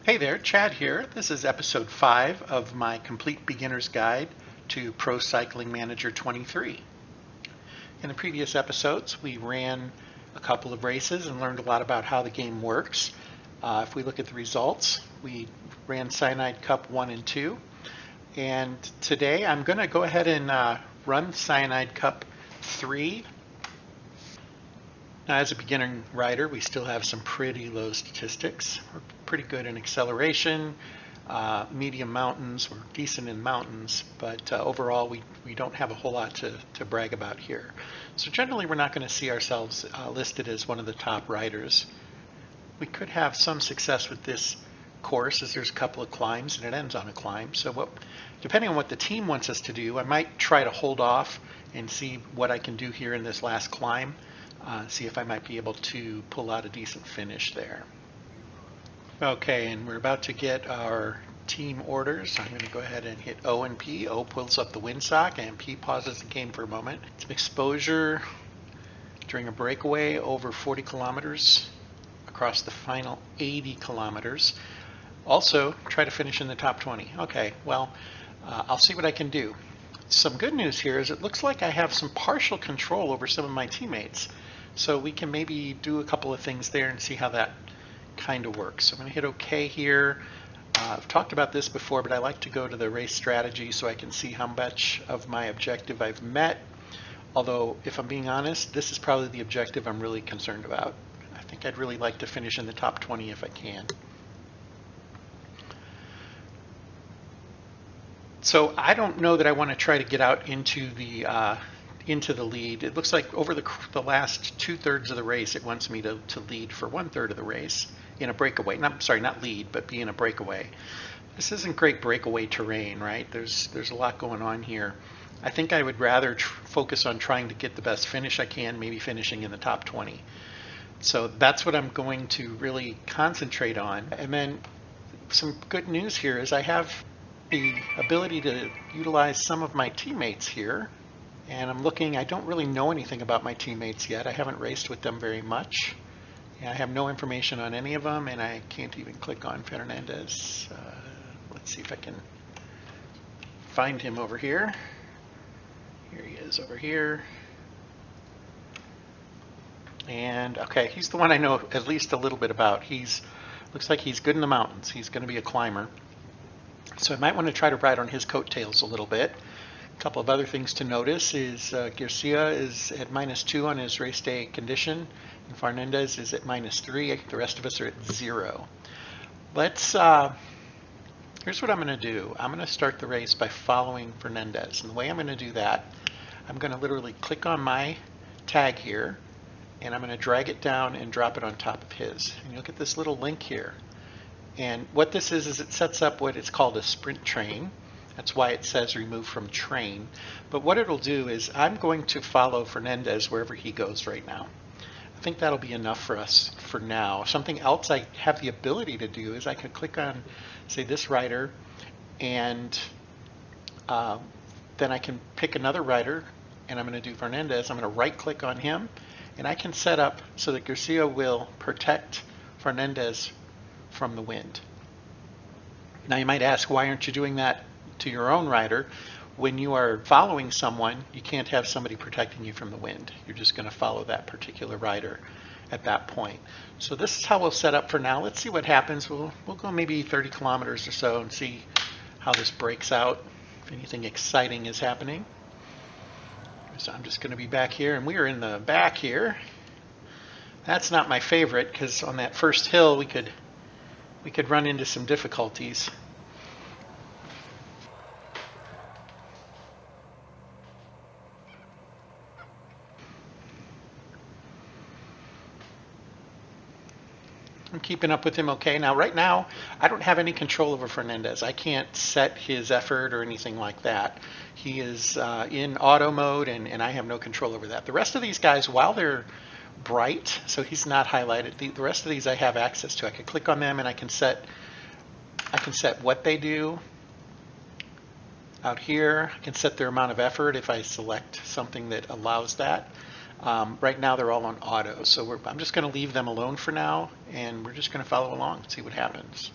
Hey there, Chad here. This is episode 5 of my Complete Beginner's Guide to Pro Cycling Manager 23. In the previous episodes, we ran a couple of races and learned a lot about how the game works. If we look at the results, we ran Cyanide Cup 1 and 2. And today I'm going to go ahead and run Cyanide Cup 3. Now, as a beginner rider, we still have some pretty low statistics. We're pretty good in acceleration, medium mountains, we're decent in mountains, but overall we don't have a whole lot to brag about here. So generally we're not going to see ourselves listed as one of the top riders. We could have some success with this course as there's a couple of climbs and it ends on a climb. So depending on what the team wants us to do, I might try to hold off and see what I can do here in this last climb. See if I might be able to pull out a decent finish there. Okay, and we're about to get our team orders. I'm going to go ahead and hit O and P. O pulls up the windsock and P pauses the game for a moment. Some exposure during a breakaway over 40 kilometers across the final 80 kilometers. Also, try to finish in the top 20. Okay, well, I'll see what I can do. Some good news here is it looks like I have some partial control over some of my teammates. So we can maybe do a couple of things there and see how that kind of works. So I'm going to hit OK here. I've talked about this before, but I like to go to the race strategy so I can see how much of my objective I've met. Although, if I'm being honest, this is probably the objective I'm really concerned about. I think I'd really like to finish in the top 20 if I can. So I don't know that I want to try to get out into the lead. It looks like over the last 2/3 of the race, it wants me to lead for 1/3 of the race in a breakaway. Not lead, but be in a breakaway. This isn't great breakaway terrain, right? There's a lot going on here. I think I would rather focus on trying to get the best finish I can, maybe finishing in the top 20. So that's what I'm going to really concentrate on. And then some good news here is I have the ability to utilize some of my teammates here. And I'm looking, I don't really know anything about my teammates yet. I haven't raced with them very much. And I have no information on any of them, and I can't even click on Fernandez. Let's see if I can find him over here. Here he is over here. And okay, he's the one I know at least a little bit about. Looks like he's good in the mountains. He's going to be a climber. So I might want to try to ride on his coattails a little bit. A couple of other things to notice is Garcia is at -2 on his race day condition, and Fernandez is at -3. The rest of us are at 0. Here's what I'm going to do. I'm going to start the race by following Fernandez. And the way I'm going to do that, I'm going to literally click on my tag here, and I'm going to drag it down and drop it on top of his. And you look at this little link here. And what this is it sets up what is called a sprint train. That's why it says remove from train. But what it'll do is I'm going to follow Fernandez wherever he goes right now. I think that'll be enough for us for now. Something else I have the ability to do is I can click on, say, this rider, and then I can pick another rider, and I'm going to do Fernandez. I'm going to right click on him, and I can set up so that Garcia will protect Fernandez from the wind. Now you might ask, why aren't you doing that to your own rider? When you are following someone, you can't have somebody protecting you from the wind. You're just going to follow that particular rider at that point. So this is how we'll set up for now. Let's see what happens. We'll go maybe 30 kilometers or so and see how this breaks out, if anything exciting is happening. So I'm just going to be back here, and we are in the back here. That's not my favorite, because on that first hill we could run into some difficulties. I'm keeping up with him okay. Now, right now, I don't have any control over Fernandez. I can't set his effort or anything like that. He is in auto mode, and I have no control over that. The rest of these guys, while they're bright, so he's not highlighted, the rest of these I have access to. I can click on them, and I can set what they do. Out here, I can set their amount of effort if I select something that allows that. Right now they're all on auto, so I'm just going to leave them alone for now, and we're just going to follow along and see what happens.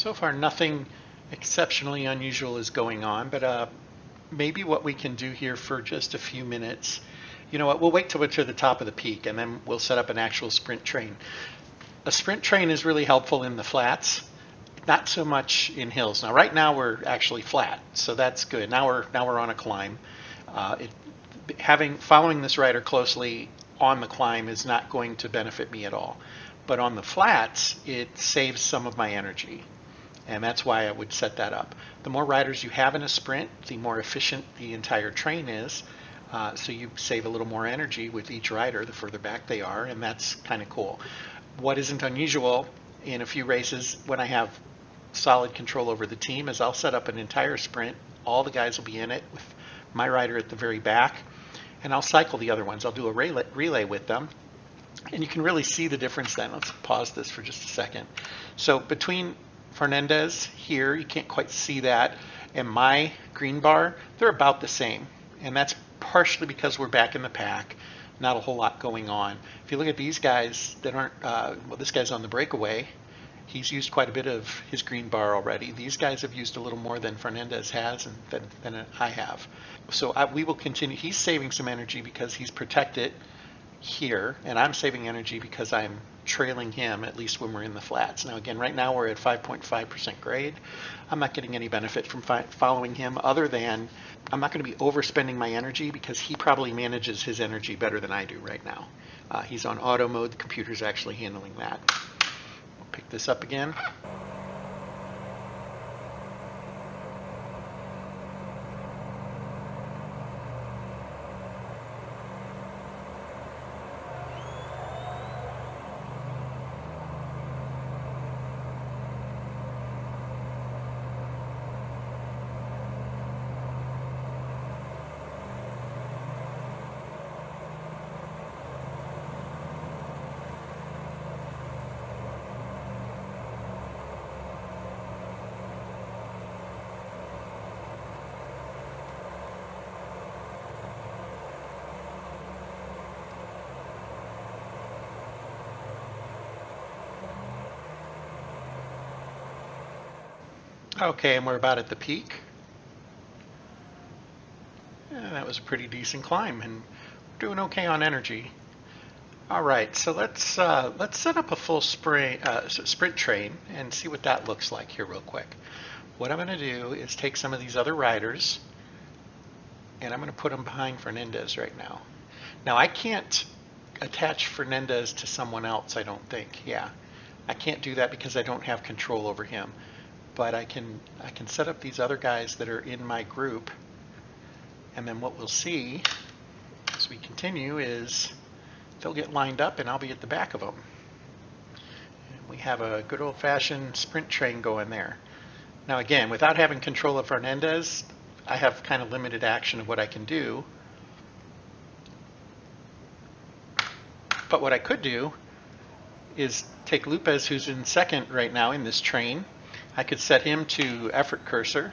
So far nothing exceptionally unusual is going on, but maybe what we can do here for just a few minutes, you know what, we'll wait till we're to the top of the peak and then we'll set up an actual sprint train. A sprint train is really helpful in the flats, not so much in hills. Now right now we're actually flat, so that's good. Now we're on a climb. Following this rider closely on the climb is not going to benefit me at all. But on the flats, it saves some of my energy. And that's why I would set that up. The more riders you have in a sprint, the more efficient the entire train is. So you save a little more energy with each rider the further back they are, and that's kind of cool. What isn't unusual in a few races when I have solid control over the team is I'll set up an entire sprint. All the guys will be in it with my rider at the very back, and I'll cycle the other ones. I'll do a relay with them. And you can really see the difference then. Let's pause this for just a second. So between Fernandez here, you can't quite see that, and my green bar, they're about the same. And that's partially because we're back in the pack, not a whole lot going on. If you look at these guys that aren't, well, this guy's on the breakaway. He's used quite a bit of his green bar already. These guys have used a little more than Fernandez has and than I have. So we will continue. He's saving some energy because he's protected here, and I'm saving energy because I'm trailing him, at least when we're in the flats. Now again, right now we're at 5.5% grade. I'm not getting any benefit from following him other than I'm not going to be overspending my energy because he probably manages his energy better than I do right now. He's on auto mode. The computer's actually handling that. We'll pick this up again. Okay, and we're about at the peak. Yeah, that was a pretty decent climb, and we're doing okay on energy. All right, so let's set up a full sprint train and see what that looks like here real quick. What I'm going to do is take some of these other riders, and I'm going to put them behind Fernandez right now. Now I can't attach Fernandez to someone else, I don't think. Yeah, I can't do that because I don't have control over him. But I can set up these other guys that are in my group, and then what we'll see as we continue is they'll get lined up and I'll be at the back of them. And we have a good old-fashioned sprint train going there. Now again, without having control of Fernandez, I have kind of limited action of what I can do. But what I could do is take Lopez, who's in second right now in this train. I could set him to effort cursor,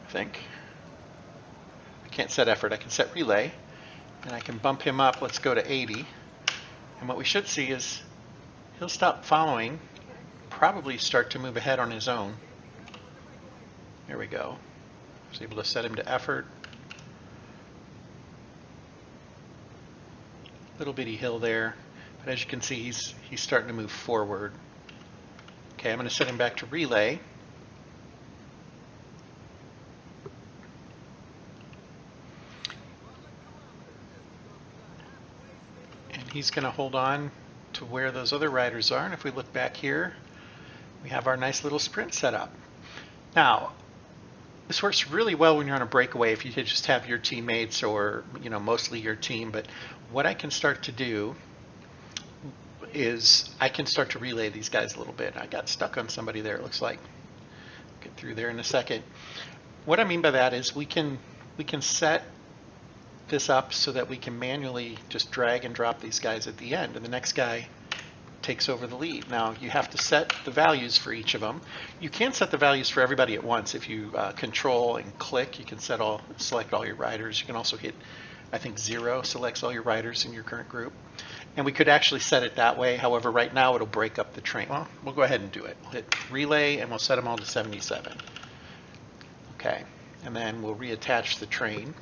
I think. I can't set effort, I can set relay. And I can bump him up, let's go to 80. And what we should see is he'll stop following, probably start to move ahead on his own. There we go. I was able to set him to effort. Little bitty hill there. But as you can see, he's starting to move forward. Okay, I'm going to set him back to relay. And he's going to hold on to where those other riders are. And if we look back here, we have our nice little sprint set up. Now, this works really well when you're on a breakaway if you just have your teammates or, you know, mostly your team. But what I can start to do is I can start to relay these guys a little bit. I got stuck on somebody there, it looks like. Get through there in a second. What I mean by that is we can set this up so that we can manually just drag and drop these guys at the end, and the next guy takes over the lead. Now you have to set the values for each of them. You can set the values for everybody at once. If you control and click, you can select all your riders. You can also hit I think 0 selects all your riders in your current group. And we could actually set it that way. However, right now it'll break up the train. Well, we'll go ahead and do it. We'll hit relay and we'll set them all to 77. Okay, and then we'll reattach the train.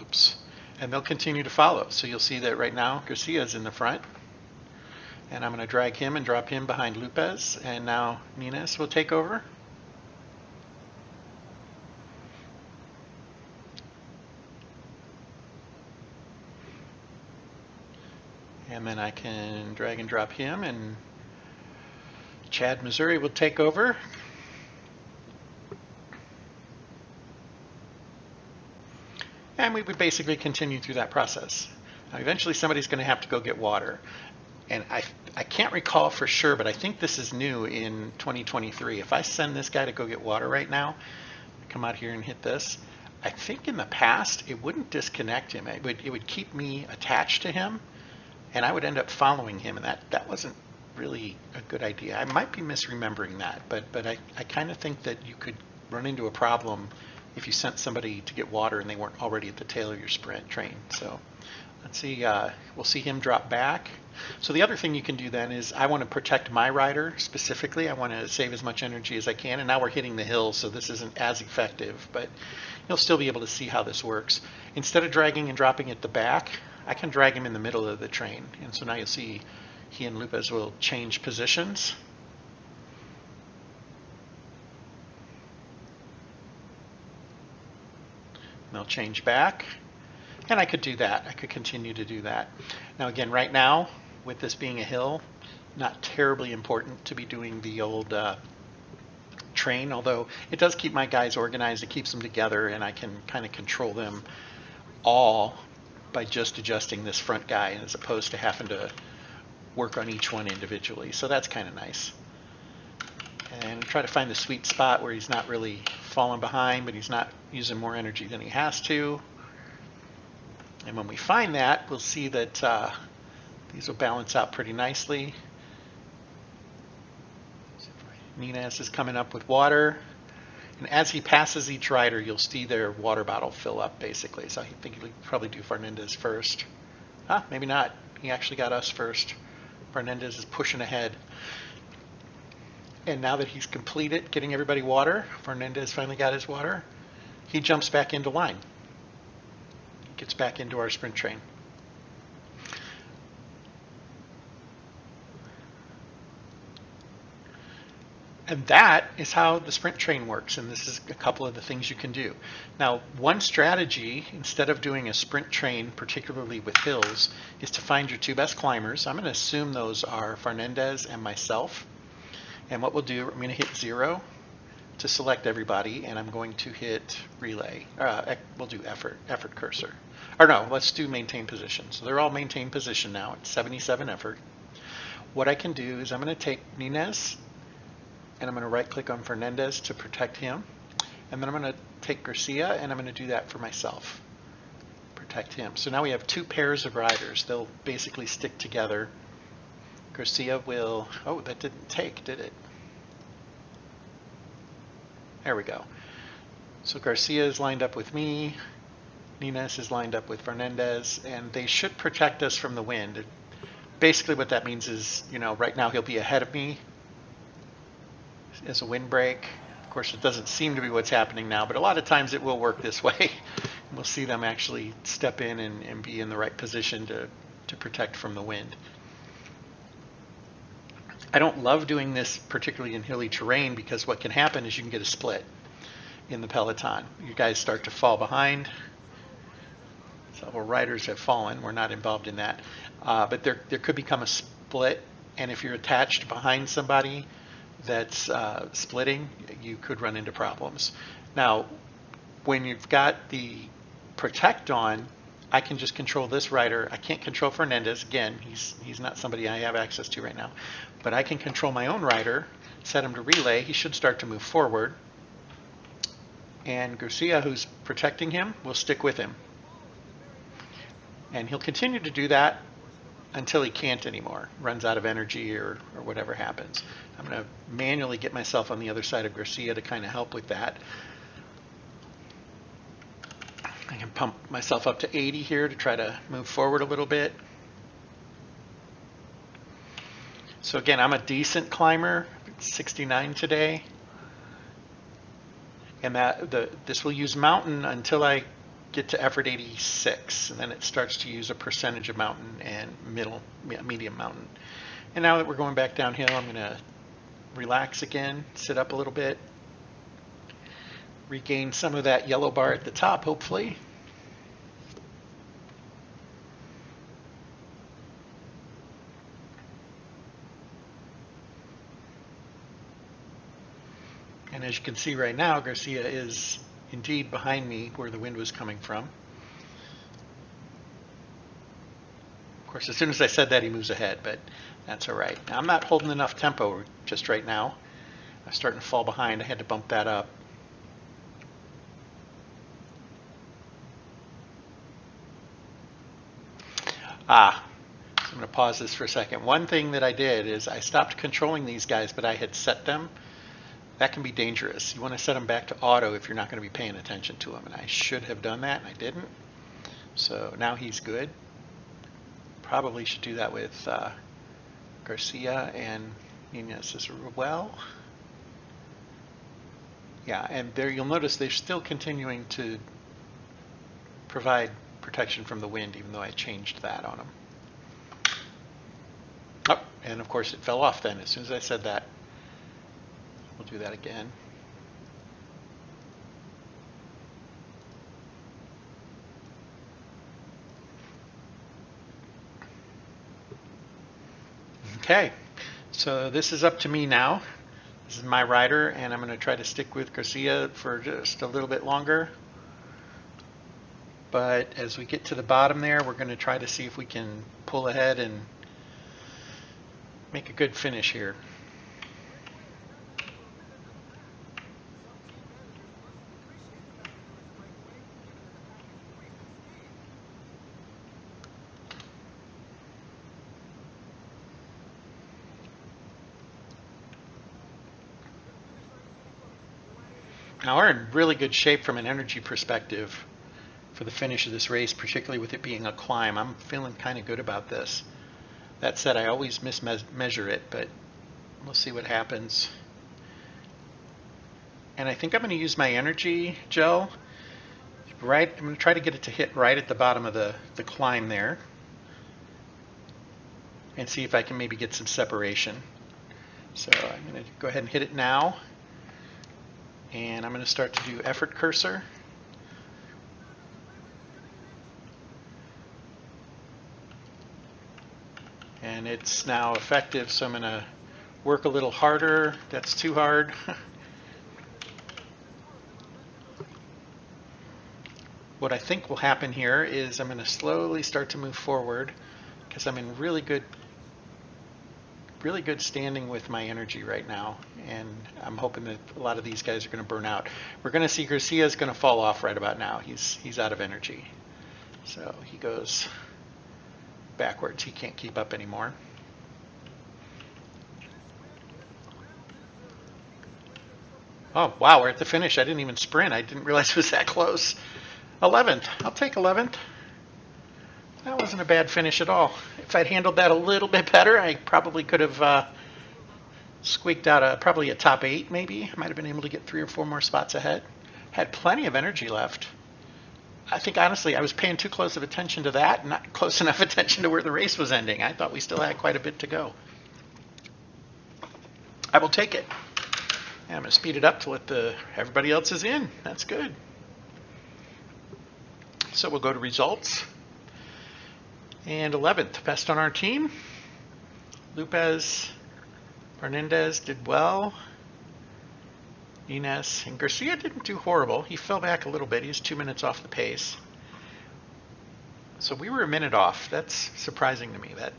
Oops. And they'll continue to follow. So you'll see that right now Garcia is in the front. And I'm going to drag him and drop him behind Lopez. And now Nines will take over. And then I can drag and drop him, and Chad Missouri will take over. And we would basically continue through that process. Now, eventually somebody's going to have to go get water. And I can't recall for sure, but I think this is new in 2023. If I send this guy to go get water right now, come out here and hit this, I think in the past it wouldn't disconnect him. It would keep me attached to him, and I would end up following him, and that wasn't really a good idea. I might be misremembering that, but I kind of think that you could run into a problem if you sent somebody to get water and they weren't already at the tail of your sprint train. So let's see, we'll see him drop back. So the other thing you can do then is I want to protect my rider specifically. I want to save as much energy as I can, and now we're hitting the hill, so this isn't as effective, but you'll still be able to see how this works. Instead of dragging and dropping at the back, I can drag him in the middle of the train. And so now you'll see he and Lopez will change positions. They'll change back. And I could do that. I could continue to do that. Now again, right now, with this being a hill, not terribly important to be doing the old train, although it does keep my guys organized. It keeps them together, and I can kind of control them all by just adjusting this front guy as opposed to having to work on each one individually. So that's kind of nice. And try to find the sweet spot where he's not really falling behind, but he's not using more energy than he has to. And when we find that, we'll see that these will balance out pretty nicely. Nines is coming up with water. And as he passes each rider, you'll see their water bottle fill up, basically. So I think he'll probably do Fernandez first. Maybe not. He actually got us first. Fernandez is pushing ahead. And now that he's completed getting everybody water, Fernandez finally got his water, he jumps back into line. Gets back into our sprint train. And that is how the sprint train works, and this is a couple of the things you can do. Now, one strategy, instead of doing a sprint train, particularly with hills, is to find your two best climbers. I'm going to assume those are Fernandez and myself. And what we'll do, I'm going to hit 0 to select everybody, and I'm going to hit relay. We'll do effort cursor. Or no, let's do maintain position. So they're all maintained position now at 77 effort. What I can do is I'm going to take Nines, and I'm going to right click on Fernandez to protect him. And then I'm going to take Garcia, and I'm going to do that for myself. Protect him. So now we have two pairs of riders. They'll basically stick together. Garcia will, oh, that didn't take, did it? There we go. So Garcia is lined up with me. Nines is lined up with Fernandez, and they should protect us from the wind. Basically what that means is, right now he'll be ahead of me as a windbreak. Of course, it doesn't seem to be what's happening now, but a lot of times it will work this way. We'll see them actually step in and be in the right position to protect from the wind. I don't love doing this particularly in hilly terrain because what can happen is you can get a split in the peloton. You guys start to fall behind. Several riders have fallen. We're not involved in that. But there could become a split, and if you're attached behind somebody that's splitting, you could run into problems. Now, when you've got the protect on, I can just control this rider. I can't control Fernandez. Again, he's not somebody I have access to right now. But I can control my own rider, set him to relay. He should start to move forward. And Garcia, who's protecting him, will stick with him. And he'll continue to do that until he can't anymore, runs out of energy or whatever happens. I'm going to manually get myself on the other side of Garcia to kind of help with that. I can pump myself up to 80 here to try to move forward a little bit. So again, I'm a decent climber, 69 today. And this will use mountain until I get to effort 86, and then it starts to use a percentage of mountain and medium mountain. And now that we're going back downhill, I'm going to relax again, sit up a little bit, regain some of that yellow bar at the top, hopefully. And as you can see right now, Garcia is indeed behind me where the wind was coming from. Of course, as soon as I said that, he moves ahead, but that's all right. Now, I'm not holding enough tempo just right now. I'm starting to fall behind. I had to bump that up. So I'm going to pause this for a second. One thing that I did is I stopped controlling these guys, but I had set them. That can be dangerous. You want to set them back to auto if you're not going to be paying attention to them. And I should have done that, and I didn't. So now he's good. Probably should do that with Garcia and Nunez as well. Yeah, and there you'll notice they're still continuing to provide protection from the wind, even though I changed that on them. Oh, and of course it fell off then as soon as I said that. We'll do that again. Okay, so this is up to me now. This is my rider, and I'm going to try to stick with Garcia for just a little bit longer. But as we get to the bottom there, we're going to try to see if we can pull ahead and make a good finish here. Now we're in really good shape from an energy perspective for the finish of this race, particularly with it being a climb. I'm feeling kind of good about this. That said, I always mismeasure it, but we'll see what happens. And I think I'm going to use my energy gel. Right, I'm going to try to get it to hit right at the bottom of the climb there, and see if I can maybe get some separation. So I'm going to go ahead and hit it now. And I'm going to start to do effort cursor. And it's now effective, so I'm going to work a little harder. That's too hard. What I think will happen here is I'm going to slowly start to move forward because I'm in really good standing with my energy right now, and I'm hoping that a lot of these guys are going to burn out. We're going to see Garcia is going to fall off right about now. He's out of energy, so he goes backwards. He can't keep up anymore. Oh wow, we're at the finish. I didn't even sprint. I didn't realize it was that close. 11th. I'll take 11th. That wasn't a bad finish at all. If I'd handled that a little bit better, I probably could have squeaked out probably a top 8 maybe. I might have been able to get 3 or 4 more spots ahead. Had plenty of energy left. I think honestly I was paying too close of attention to that and not close enough attention to where the race was ending. I thought we still had quite a bit to go. I will take it. Yeah, I'm going to speed it up to let everybody else is in. That's good. So we'll go to results. And 11th, best on our team. Lopez, Fernandez did well. Inez and Garcia didn't do horrible. He fell back a little bit. He's 2 minutes off the pace. So we were a minute off. That's surprising to me. That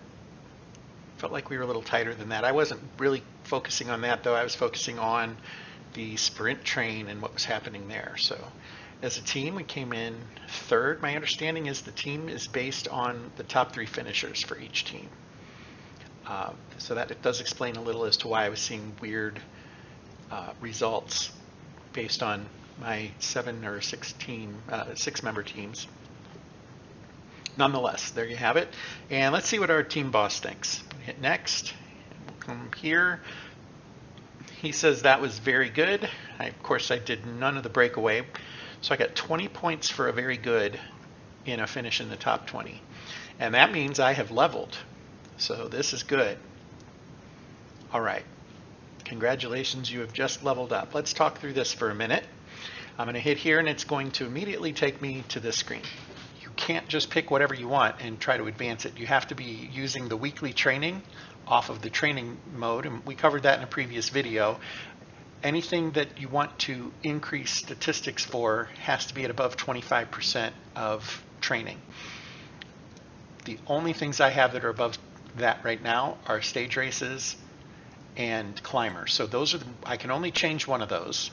felt like we were a little tighter than that. I wasn't really focusing on that, though. I was focusing on the sprint train and what was happening there. So as a team, we came in 3rd. My understanding is the team is based on the top 3 finishers for each team. So that it does explain a little as to why I was seeing weird results based on my 7 or 6-member teams. Nonetheless, there you have it. And let's see what our team boss thinks. Hit next, and we'll come here. He says that was very good. Of course, I did none of the breakaway. So I got 20 points for a very good in a finish in the top 20. And that means I have leveled. So this is good. All right. Congratulations, you have just leveled up. Let's talk through this for a minute. I'm going to hit here, and it's going to immediately take me to this screen. You can't just pick whatever you want and try to advance it. You have to be using the weekly training off of the training mode, and we covered that in a previous video. Anything that you want to increase statistics for has to be at above 25% of training. The only things I have that are above that right now are stage races and climber. So those are I can only change one of those.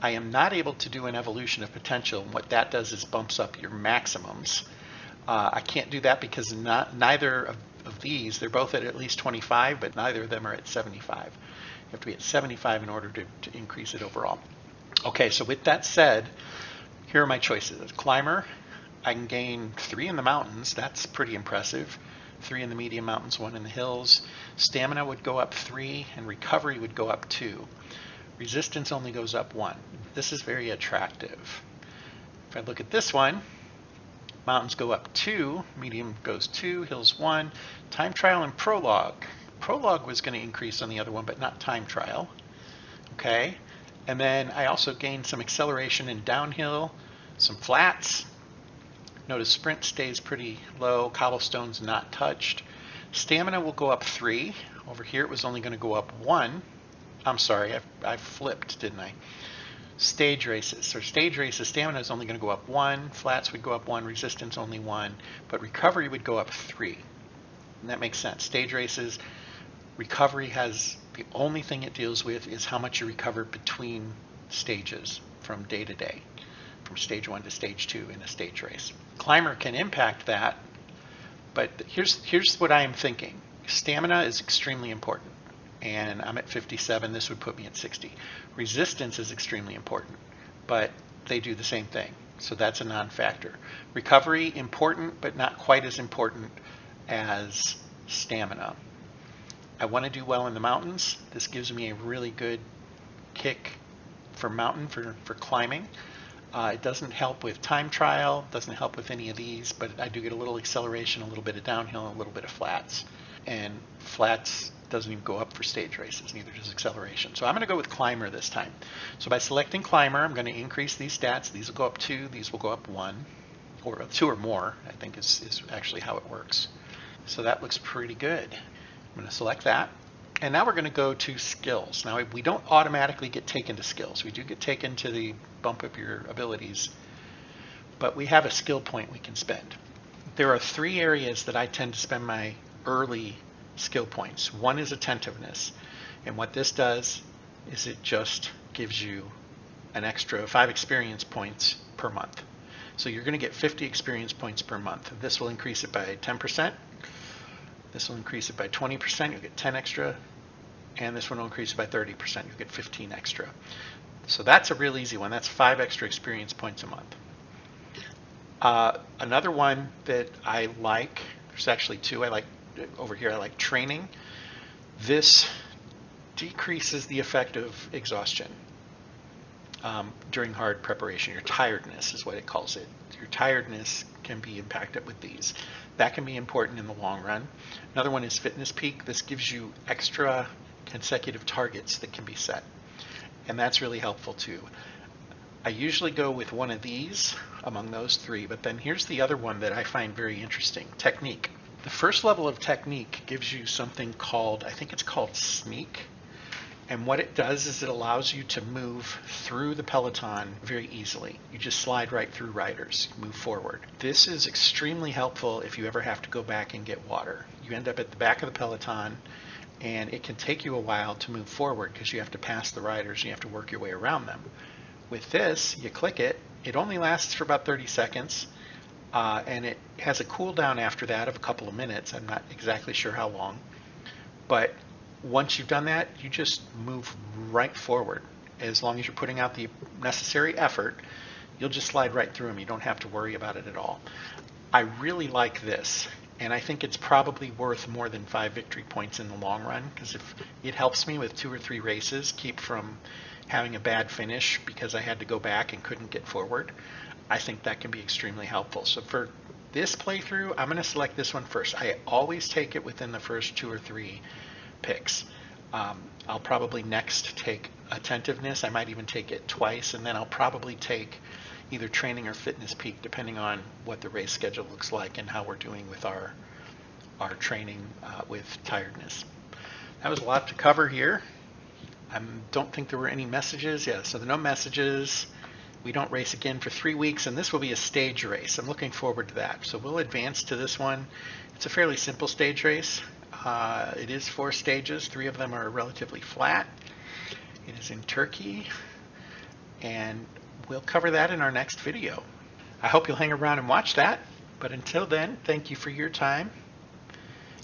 I am not able to do an evolution of potential. And what that does is bumps up your maximums. I can't do that because neither of these, they're both at least 25, but neither of them are at 75. You have to be at 75 in order to increase it overall. Okay, so with that said, here are my choices. Climber, I can gain 3 in the mountains. That's pretty impressive. 3 in the medium mountains, 1 in the hills. Stamina would go up 3, and recovery would go up 2. Resistance only goes up 1. This is very attractive. If I look at this one, mountains go up 2, medium goes 2, hills 1. Time trial and prologue. Prologue was going to increase on the other one, but not time trial. Okay, and then I also gained some acceleration in downhill, some flats. Notice sprint stays pretty low, cobblestone's not touched. Stamina will go up 3. Over here it was only going to go up 1. I'm sorry, I flipped, didn't I? Stage races. So stage races, stamina is only going to go up 1, flats would go up 1, resistance only 1, but recovery would go up 3. And that makes sense. Stage races, recovery has, the only thing it deals with is how much you recover between stages from day to day, from stage 1 to stage 2 in a stage race. Climber can impact that, but here's what I am thinking. Stamina is extremely important, and I'm at 57. This would put me at 60. Resistance is extremely important, but they do the same thing, so that's a non-factor. Recovery, important, but not quite as important as stamina. I want to do well in the mountains. This gives me a really good kick for mountain, for climbing. It doesn't help with time trial, doesn't help with any of these, but I do get a little acceleration, a little bit of downhill, and a little bit of flats. And flats doesn't even go up for stage races, neither does acceleration. So I'm going to go with climber this time. So by selecting climber, I'm going to increase these stats. These will go up 2, these will go up 1, or 2 or more, I think is actually how it works. So that looks pretty good. I'm going to select that. And now we're going to go to skills. Now we don't automatically get taken to skills. We do get taken to the bump up your abilities, but we have a skill point we can spend. There are 3 areas that I tend to spend my early skill points. One is attentiveness, and what this does is it just gives you an extra 5 experience points per month. So you're going to get 50 experience points per month. This will increase it by 10%. This will increase it by 20%. You'll get 10 extra. And this one will increase it by 30%. You'll get 15 extra. So that's a real easy one. That's 5 extra experience points a month. Another one that I like, there's actually 2. I like over here, I like training. This decreases the effect of exhaustion during hard preparation. Your tiredness is what it calls it. Your tiredness can be impacted with these. That can be important in the long run. Another one is fitness peak. This gives you extra consecutive targets that can be set, and that's really helpful too. I usually go with one of these among those 3, but then here's the other one that I find very interesting, technique. The first level of technique gives you something called, I think it's called sneak, and what it does is it allows you to move through the peloton very easily. You just slide right through riders, move forward. This is extremely helpful if you ever have to go back and get water. You end up at the back of the peloton, and it can take you a while to move forward because you have to pass the riders and you have to work your way around them. With this, you click it, it only lasts for about 30 seconds, and it has a cooldown after that of a couple of minutes. I'm not exactly sure how long, but once you've done that, you just move right forward, as long as you're putting out the necessary effort, you'll just slide right through them. You don't have to worry about it at all. I really like this, and I think it's probably worth more than 5 victory points in the long run, because if it helps me with 2 or 3 races keep from having a bad finish because I had to go back and couldn't get forward, I think that can be extremely helpful. So for this playthrough, I'm going to select this one first. I always take it within the first 2 or 3 picks. I'll probably next take Attentiveness. I might even take it twice, and then I'll probably take either Training or Fitness Peak, depending on what the race schedule looks like and how we're doing with our training with tiredness. That was a lot to cover here. I don't think there were any messages. Yeah, so there are no messages. We don't race again for 3 weeks, and this will be a stage race. I'm looking forward to that. So we'll advance to this one. It's a fairly simple stage race. It is 4 stages. 3 of them are relatively flat. It is in Turkey, and we'll cover that in our next video. I hope you'll hang around and watch that. But until then, thank you for your time.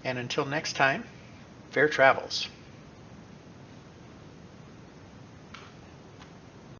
And until next time, fair travels.